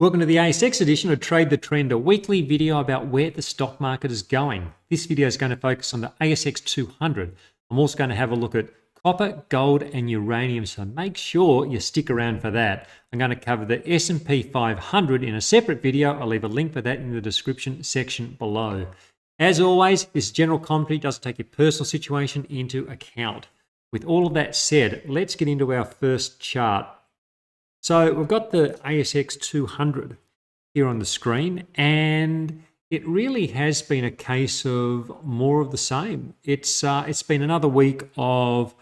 Welcome to the ASX edition of Trade the Trend, a weekly video about where the stock market is going. This video is going to focus on the ASX 200. I'm also going to have a look at copper, gold and uranium, so make sure you stick around for that. I'm going to cover the S&P 500 in a separate video. I'll leave a link for that in the description section below. As always, this general commentary doesn't take your personal situation into account. With all of that said, let's get into our first chart. So we've got the ASX 200 here on the screen, and it really has been a case of more of the same. It's been another week of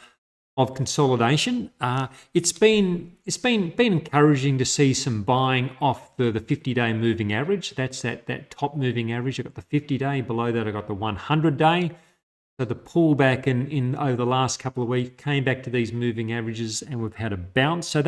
consolidation. It's been encouraging to see some buying off the 50-day moving average. That's that top moving average. I've got the 50-day. Below that, I've got the 100-day. So the pullback in over the last couple of weeks came back to these moving averages, and we've had a bounce. So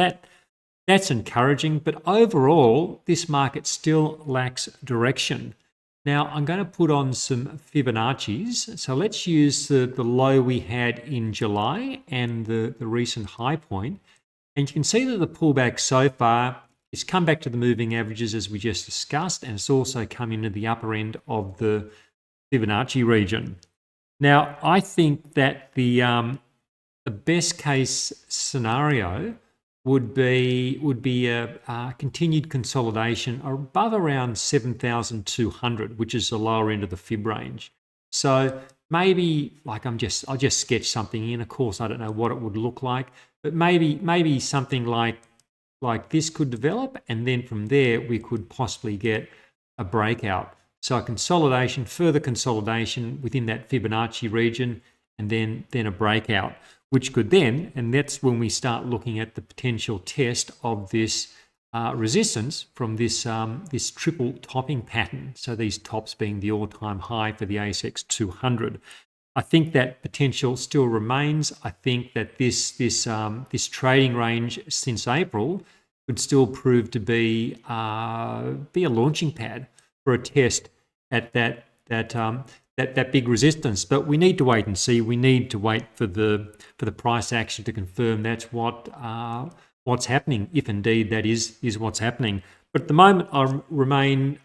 that's encouraging, but overall, this market still lacks direction. Now, I'm going to put on some Fibonacci's. So let's use the low we had in July and the recent high point. And you can see that the pullback so far has come back to the moving averages as we just discussed, and it's also come into the upper end of the Fibonacci region. Now, I think that the best case scenario would be a continued consolidation above around 7,200, which is the lower end of the fib range. So maybe, like I'll just sketch something in. Of course, I don't know what it would look like, but maybe something like this could develop, and then from there we could possibly get a breakout. So a consolidation, further consolidation within that Fibonacci region, and then a breakout, which could then, and that's when we start looking at the potential test of this resistance from this triple topping pattern. So these tops being the all-time high for the ASX 200. I think that potential still remains. I think that this trading range since April could still prove to be a launching pad for a test at that big resistance. But we need to wait and see. We need to wait for the price action to confirm that's what's happening, if indeed that is what's happening. But at the moment, I remain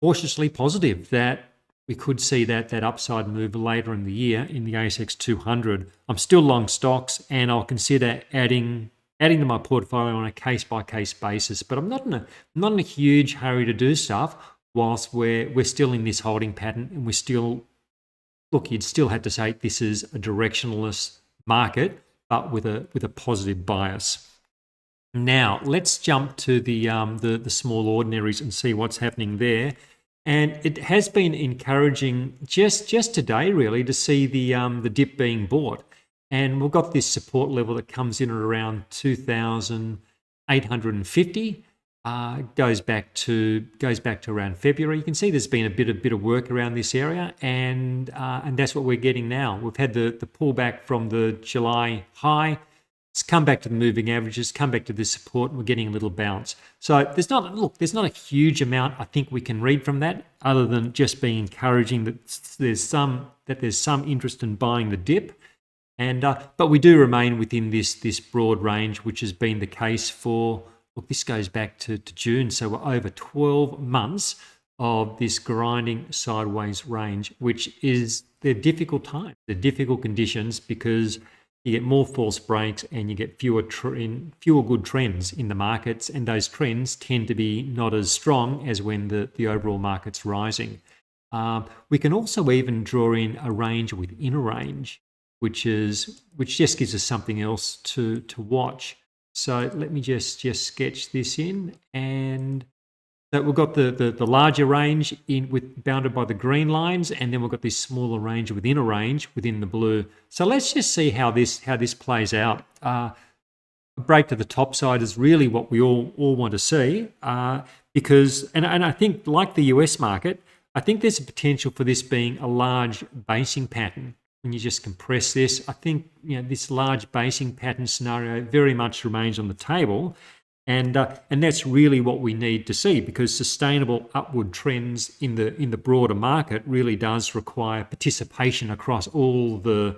cautiously positive that we could see that upside move later in the year in the ASX 200. I'm still long stocks, and I'll consider adding to my portfolio on a case-by-case basis. But I'm not in a huge hurry to do stuff whilst we're still in this holding pattern, and we're still, look, you'd still have to say this is a directionless market, but with a positive bias. Now let's jump to the small ordinaries and see what's happening there. And it has been encouraging just today, really, to see the dip being bought. And we've got this support level that comes in at around 2,850. Goes back to around February. You can see there's been a bit of work around this area, and that's what we're getting now. We've had the pullback from the July high. It's come back to the moving averages, come back to this support, and we're getting a little bounce. So there's not a huge amount I think we can read from that, other than just being encouraging that there's some interest in buying the dip. And but we do remain within this broad range, which has been the case for, look, this goes back to June, so we're over 12 months of this grinding sideways range, which is they're difficult times, they're difficult conditions, because you get more false breaks and you get fewer good trends in the markets, and those trends tend to be not as strong as when the overall market's rising. We can also even draw in a range within a range, which just gives us something else to watch. So let me just sketch this in, and so we've got the larger range bounded by the green lines, and then we've got this smaller range within a range within the blue. So let's just see how this plays out. A break to the top side is really what we all want to see, because and I think, like the US market, I think there's a potential for this being a large basing pattern. When you just compress this, I think this large basing pattern scenario very much remains on the table, and that's really what we need to see, because sustainable upward trends in the broader market really does require participation across all the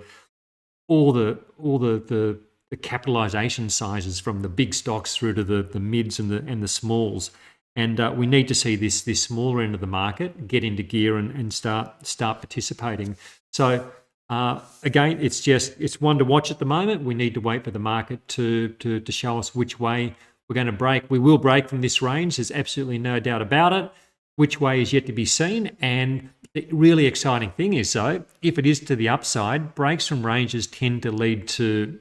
the capitalization sizes from the big stocks through to the mids and the smalls. And we need to see this smaller end of the market get into gear and start participating. So again, it's one to watch at the moment. We need to wait for the market to show us which way we're going to break. We will break from this range. There's absolutely no doubt about it. Which way is yet to be seen. And the really exciting thing is, though, if it is to the upside, breaks from ranges tend to lead to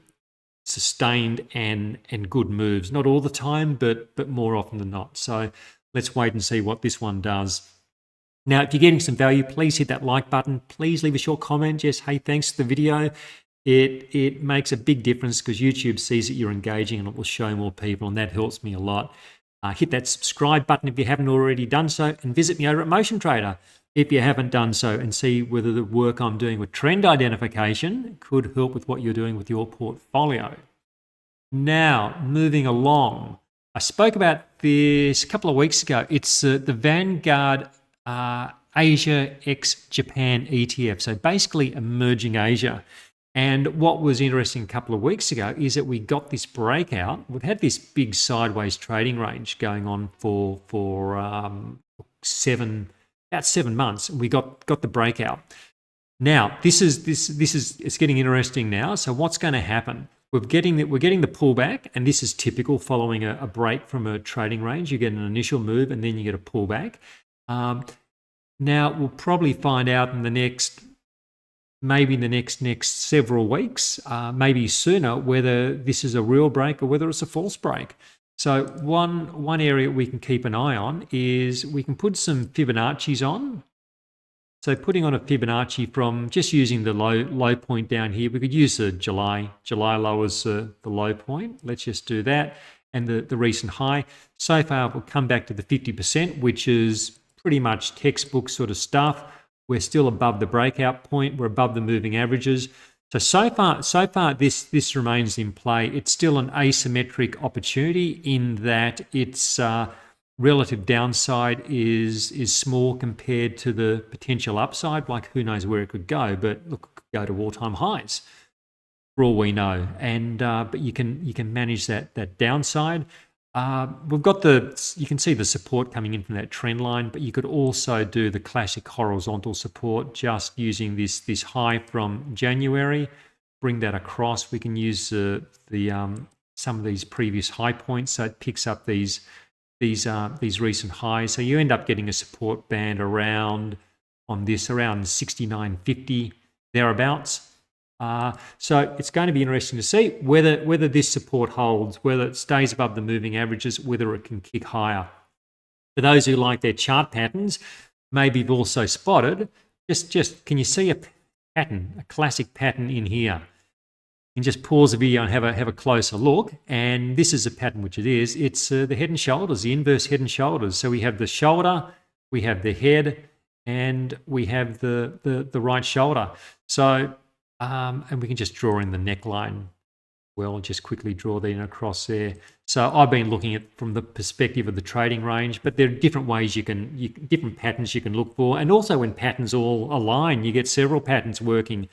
sustained and good moves. Not all the time, but more often than not. So let's wait and see what this one does. Now, if you're getting some value, please hit that like button. Please leave a short comment. Just, hey, thanks for the video. It makes a big difference because YouTube sees that you're engaging and it will show more people, and that helps me a lot. Hit that subscribe button if you haven't already done so, and visit me over at Motion Trader if you haven't done so, and see whether the work I'm doing with trend identification could help with what you're doing with your portfolio. Now, moving along, I spoke about this a couple of weeks ago. It's the Vanguard Asia X Japan ETF, so basically emerging Asia. And what was interesting a couple of weeks ago is that we got this breakout. We've had this big sideways trading range going on for about 7 months. We got the breakout. Now this is it's getting interesting now. So what's going to happen? We're getting the pullback, and this is typical following a break from a trading range. You get an initial move and then you get a pullback. Now we'll probably find out in the next several weeks, maybe sooner, whether this is a real break or whether it's a false break. So one area we can keep an eye on is we can put some Fibonacci's on. So putting on a Fibonacci from just using the low point down here, we could use the July low as the low point. Let's just do that. And the recent high. So far, we'll come back to the 50%, which is pretty much textbook sort of stuff. We're still above the breakout point. We're above the moving averages. So far, this remains in play. It's still an asymmetric opportunity in that its relative downside is small compared to the potential upside. Like, who knows where it could go? But look, it could go to all-time highs for all we know. And but you can manage that downside. We've got you can see the support coming in from that trend line, but you could also do the classic horizontal support just using this high from January, bring that across. We can use some of these previous high points, so it picks up these recent highs. So you end up getting a support band around 69.50 thereabouts. So it's going to be interesting to see whether this support holds, whether it stays above the moving averages, whether it can kick higher. For those who like their chart patterns, maybe you've also spotted, just can you see a pattern, a classic pattern in here? You can just pause the video and have a closer look. And this is a pattern, which it is. It's the head and shoulders, the inverse head and shoulders. So we have the shoulder, we have the head, and we have the right shoulder. So and we can just draw in the neckline. Well, just quickly draw that in across there. So I've been looking at from the perspective of the trading range, but there are different ways different patterns you can look for. And also when patterns all align, you get several patterns working.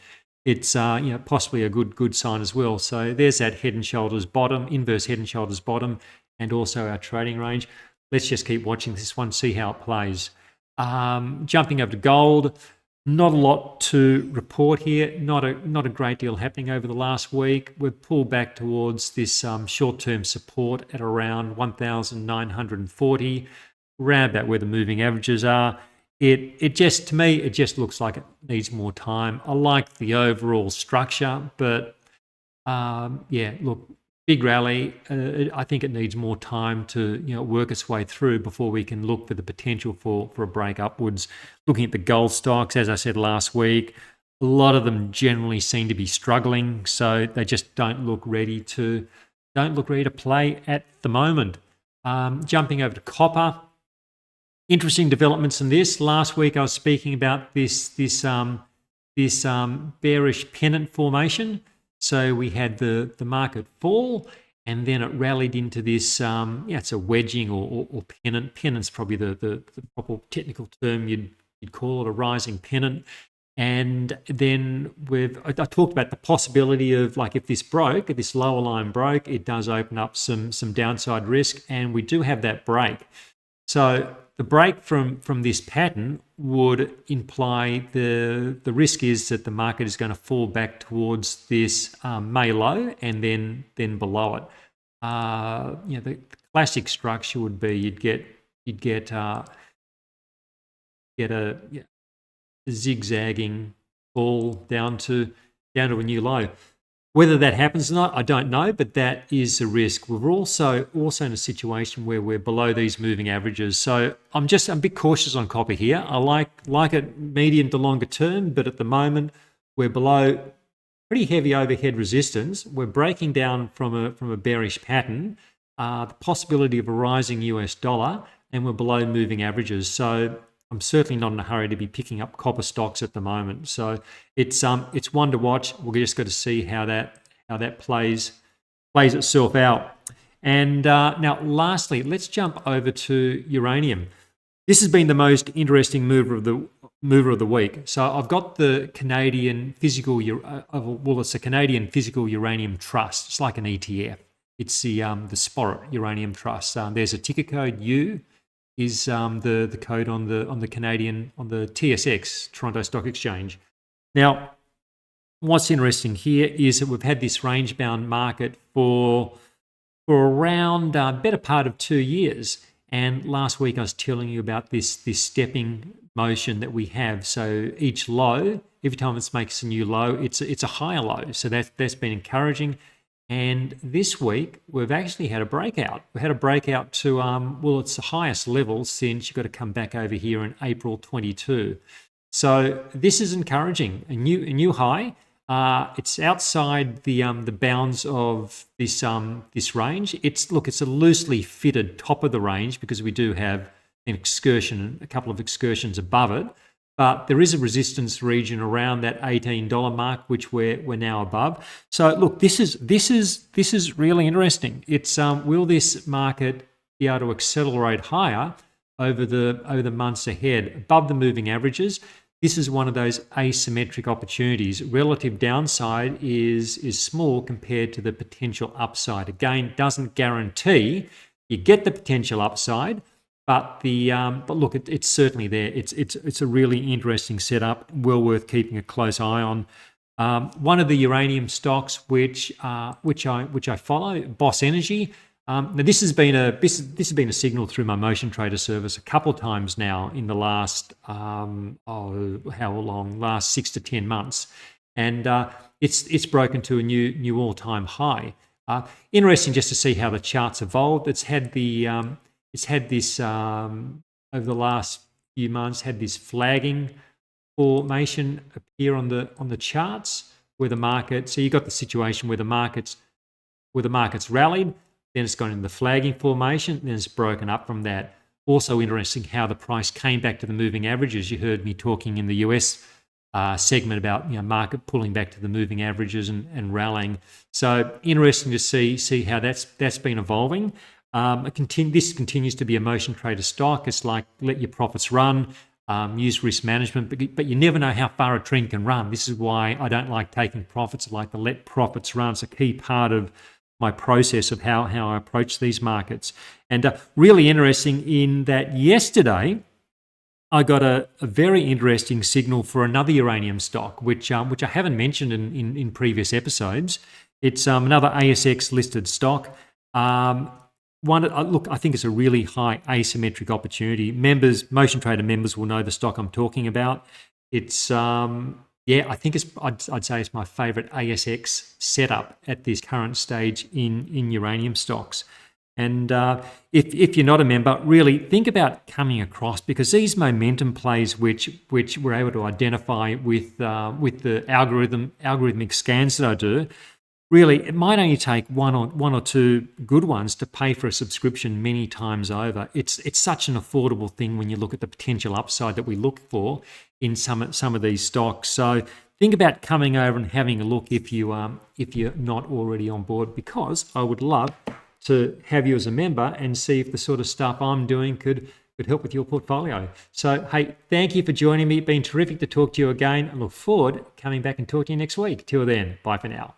It's possibly a good sign as well. So there's that head and shoulders bottom, inverse head and shoulders bottom, and also our trading range. Let's just keep watching this one, see how it plays. Jumping over to gold. Not a lot to report here. Not a great deal happening over the last week. We've pulled back towards this short-term support at around 1,940, around about where the moving averages are. To me, it just looks like it needs more time. I like the overall structure, but look, big rally. I think it needs more time to work its way through before we can look for the potential for a break upwards. Looking at the gold stocks, as I said last week, a lot of them generally seem to be struggling, so they just don't look ready to play at the moment. Jumping over to copper. Interesting developments in this. Last week I was speaking about this bearish pennant formation. So we had the market fall, and then it rallied into this, it's a wedging or pennant. Pennant's probably the proper technical term you'd call it, a rising pennant. And then I talked about the possibility of, like, if this lower line broke, it does open up some downside risk, and we do have that break. So the break from this pattern would imply the risk is that the market is going to fall back towards this May low and then below it. The classic structure would be you'd get a zigzagging fall down to a new low. Whether that happens or not, I don't know, but that is a risk. We're also in a situation where we're below these moving averages. So I'm a bit cautious on copper here. I like it medium to longer term, but at the moment we're below pretty heavy overhead resistance. We're breaking down from a bearish pattern, the possibility of a rising US dollar, and we're below moving averages. So I'm certainly not in a hurry to be picking up copper stocks at the moment. So it's one to watch. We're just got to see how that plays itself out. And now, lastly, let's jump over to uranium. This has been the most interesting mover of the week. So I've got the Canadian Physical, it's a Canadian Physical Uranium Trust. It's like an ETF. It's the Sporrit Uranium Trust. There's a ticker code U. Is the code on the TSX, Toronto Stock Exchange. Now, what's interesting here is that we've had this range-bound market for around better part of 2 years. And last week I was telling you about this stepping motion that we have. So each low, every time it makes a new low, it's a higher low. So that's been encouraging. And this week, we've actually had a breakout. We had a breakout to, it's the highest level since you've got to come back over here in April 22. So this is encouraging. A new high. It's outside the bounds of this range. It's a loosely fitted top of the range because we do have a couple of excursions above it. But there is a resistance region around that $18 mark, which we're now above. So look, this is really interesting. It's will this market be able to accelerate higher over the months ahead above the moving averages? This is one of those asymmetric opportunities. Relative downside is small compared to the potential upside. Again, doesn't guarantee you get the potential upside. But look, it's certainly there. It's a really interesting setup, well worth keeping a close eye on. One of the uranium stocks which I follow, Boss Energy. Now this has been a signal through my Motion Trader service a couple of times now in the last last 6 to 10 months, and it's broken to a new all-time high. Interesting just to see how the charts evolved. It's had this over the last few months, had this flagging formation appear on the charts where the market. So you got the situation where the market's rallied, then it's gone into the flagging formation, then it's broken up from that. Also interesting how the price came back to the moving averages. You heard me talking in the US segment about market pulling back to the moving averages and rallying. So interesting to see how that's been evolving. This continues to be a Motion Trader stock. It's like let your profits run, use risk management, but you never know how far a trend can run. This is why I don't like taking profits. I like to let profits run. It's a key part of my process of how I approach these markets. And really interesting in that yesterday, I got a very interesting signal for another uranium stock, which I haven't mentioned in previous episodes. It's another ASX listed stock. Look, I think it's a really high asymmetric opportunity. Motion Trader members will know the stock I'm talking about. It's I think I'd say it's my favorite ASX setup at this current stage in uranium stocks. And if you're not a member, really think about coming across, because these momentum plays which we're able to identify with the algorithmic scans that I do. Really, it might only take one or two good ones to pay for a subscription many times over. It's such an affordable thing when you look at the potential upside that we look for in some of these stocks. So think about coming over and having a look if you're not already on board, because I would love to have you as a member and see if the sort of stuff I'm doing could could help with your portfolio. So, hey, thank you for joining me. It's been terrific to talk to you again. I look forward to coming back and talk to you next week. Till then, bye for now.